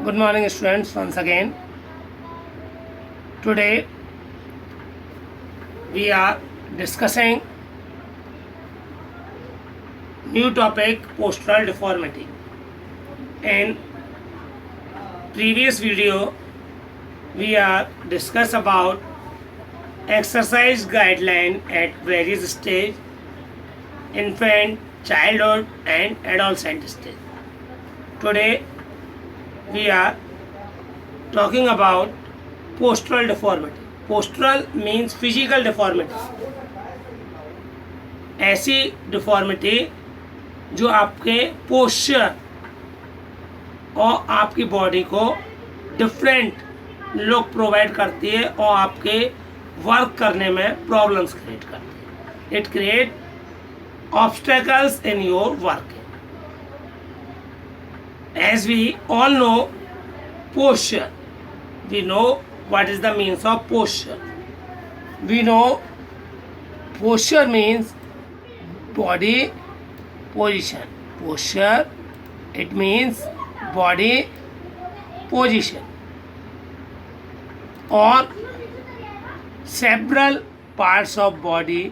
Good morning, students. Once again, today we are discussing new topic postural deformity. In previous video, we are discuss about exercise guideline at various stage, infant, childhood, and adolescent stage. Today we are talking about postural deformity. Postural means physical deformity. ऐसी deformity जो आपके posture और आपकी body को different look provide करती है और आपके वर्क करने में प्रॉब्लम्स क्रिएट करती है. It create obstacles in your work. As we all know, posture. We know what is the means of posture. We know posture means body position. Posture, it means body position or several parts of body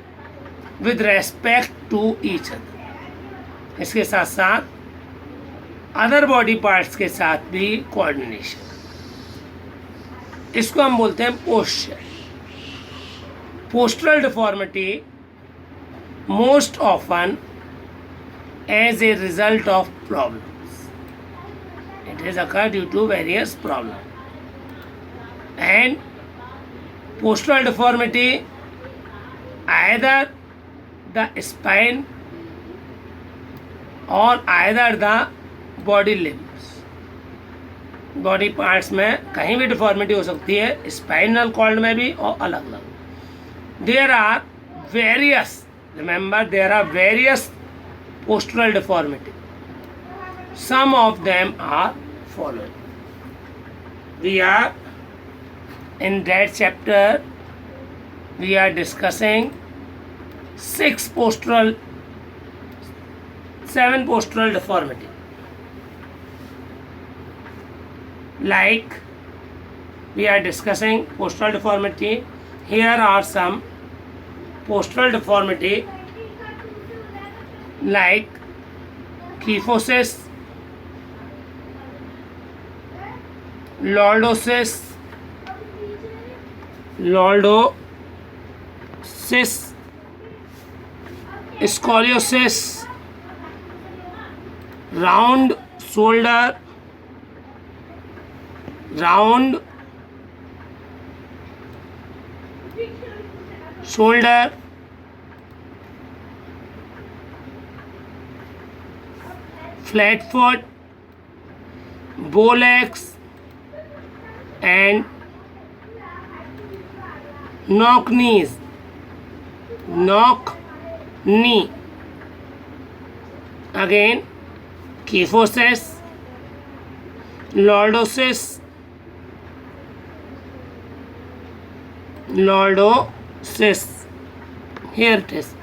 with respect to each other. इसके साथ साथ other body parts के साथ भी coordination. इसको हम बोलते हैं posture. Postural deformity most often as a result of problems. It is occur due to various problem. And postural deformity either the spine और either the body limbs. Body parts में कहीं भी डिफॉर्मिटी हो सकती है, स्पाइनल कॉर्ड में भी और अलग अलग. There are various, remember there are various postural deformity. Some of them are following. We are in that chapter we are discussing 7 postural deformity. Like we are discussing postural deformity, here are some postural deformity like kyphosis, lordosis, scoliosis, round shoulder, flat foot, bow legs, and knock knee. Again, kyphosis, lordosis, here it is,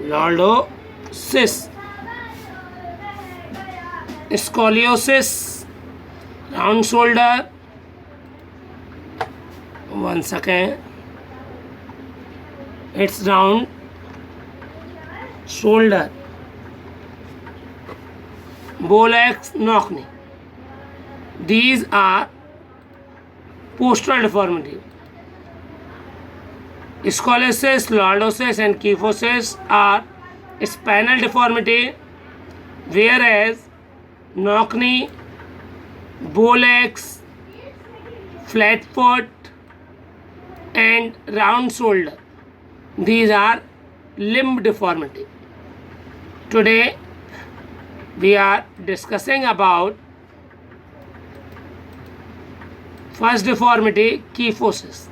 lordosis, scoliosis, round shoulder, one second, it's round shoulder, bow legs, knock knee. These are postural deformity. Scoliosis, lordosis, and kyphosis are spinal deformity, whereas knock knee, bow legs, flat foot, and round shoulder, these are limb deformity. Today we are discussing about first deformity, kyphosis.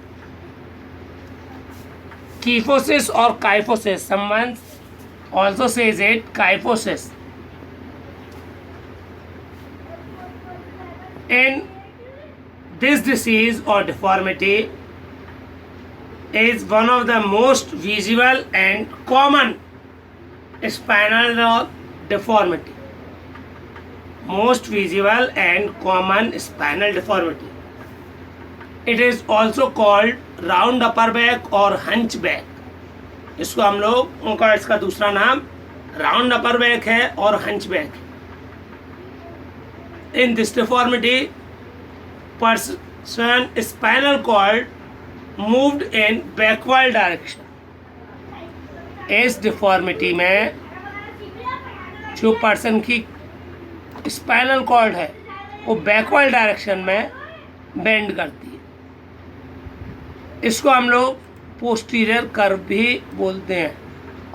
Kyphosis or kyphosis, someone also says it kyphosis. In this disease or deformity is one of the most visible and common spinal deformity. most visible and common spinal deformity. It is also called round upper back or hunchback. इसको हम लोग उनका इसका दूसरा नाम round upper back है और hunchback है. In this deformity, person spinal cord moved in backward direction. इस डिफॉर्मिटी में जो पर्सन की स्पाइनल कॉर्ड है वो बैकवर्ड डायरेक्शन में बेंड करती है. इसको हम लोग पोस्टीरियर कर्व भी बोलते हैं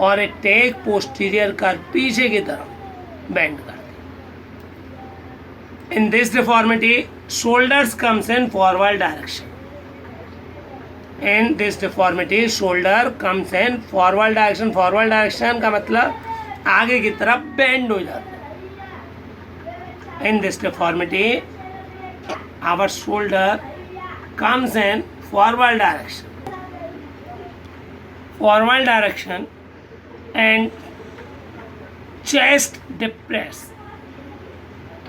और एक टेक पोस्टीरियर कर्व पीछे की तरफ बेंड करती है. In this deformity shoulders comes in forward direction. In this deformity shoulder comes in forward direction. Forward direction का मतलब आगे की तरफ बेंड हो जाता है. In this deformity our shoulder comes in forward direction. Forward direction and chest depress.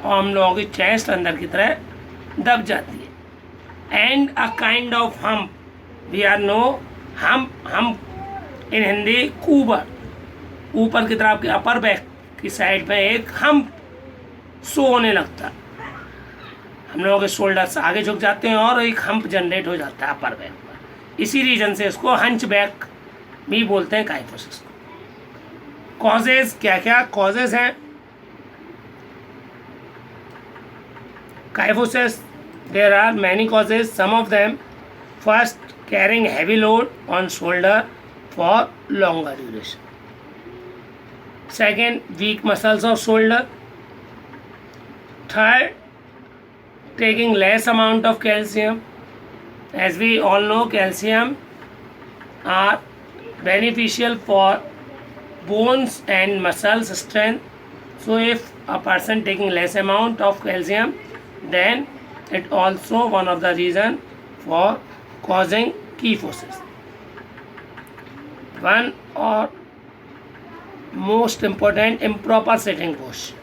और हम लोगों की चेस्ट अंदर की तरह दब जाती है. And a kind of hump. We are know hump in Hindi koobar. ऊपर की तरफ के अपर बैक की साइड में एक हम्प शो होने लगता है. हम लोगों के शोल्डर्स आगे झुक जाते हैं और एक हम्प जनरेट हो जाता है अपर बैक पर. इसी रीजन से इसको हंच बैक भी बोलते हैं काइफोसिस को. कॉजेज क्या क्या कॉजेज हैं kyphosis? There are many causes. Some of them, first, carrying heavy load on shoulder for longer duration. Second, weak muscles of shoulder. Third, taking less amount of calcium. As we all know, calcium are beneficial for bones and muscles strength. So if a person taking less amount of calcium, then it also one of the reason for causing kyphosis. One or most important, improper sitting posture.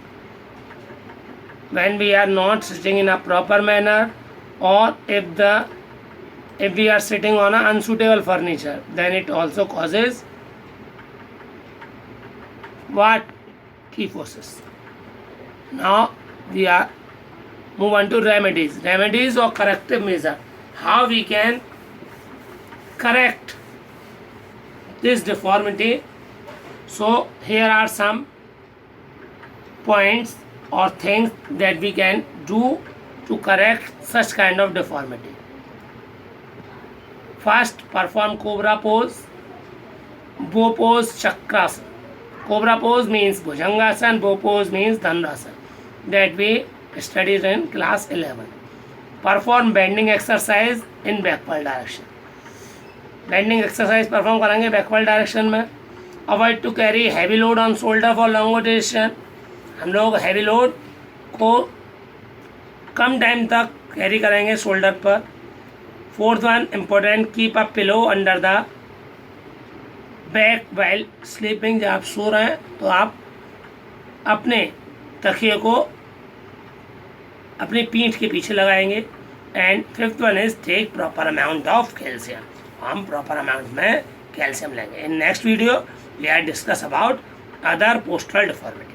When we are not sitting in a proper manner, or if we are sitting on an unsuitable furniture, then it also causes what? Kyphosis. Now we are move on to remedies or corrective measure. How we can correct this deformity? So here are some points or things that we can do to correct such kind of deformity. First, perform cobra pose, bow pose, chakrasana. Cobra pose means bhujangasana, bow pose means dhandasana, that we studied in class 11. Perform bending exercise in backward direction. Bending exercise perform करेंगे backward direction में. Avoid to carry heavy load on shoulder for long duration. हम लोग heavy load को कम time तक carry करेंगे shoulder पर. Fourth one important, keep a pillow under the back while sleeping. जब आप सो रहे हैं तो आप अपने तकिए को अपनी पीठ के पीछे लगाएंगे. And fifth one is take proper amount of calcium. हम प्रॉपर अमाउंट में कैल्शियम लेंगे. In next video we are discuss about other postural deformity.